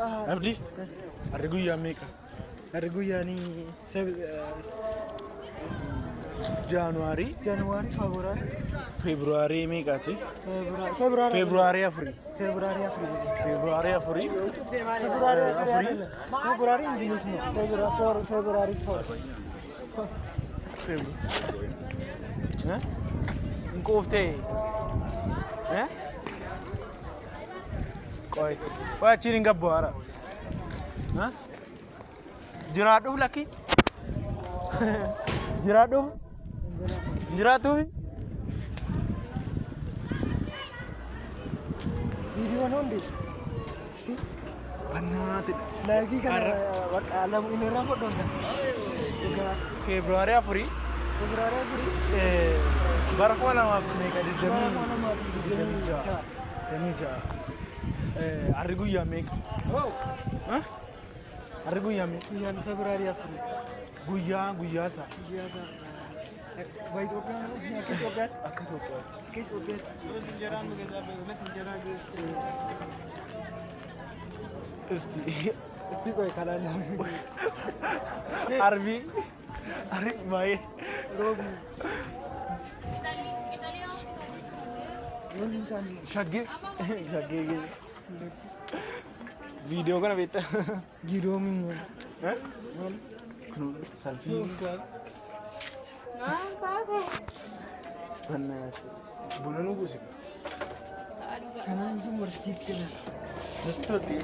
Abdi. Arguyyaa meeqa? Arguyyaani January, February meeqaati? February afuri. Nkooftee. Qoy achiin hin gabbu hara. Jiraadhuuf lakki? Jiraadhuuf? Jiraatuufi? Viidiyoon hundi si Bannaati. laayifii kana waqaalamu inni irraa fudhanna. February afuri. Bara 2026. Arri guyyaa meeqa? Arri guyyaa meeqa? Guyyaan Februaarii 4. Guyyaa isaa. Bayi Itoophiyaan akka Itoophiyaatti. Akka Itoophiyaatti. Akka Itoophiyaatti. Injiraan nu keessaa beekamatti injiraa geessee. Isti qoy kalaan Arbi baay'ee. Roobi. Shaggee. Viidiyoo kana beektaa? Viidiyoo miimmoo. Kun salfii. Bannaati. Buna nu gosi. Kanaan yuunivarsiitiitti kenna. Natti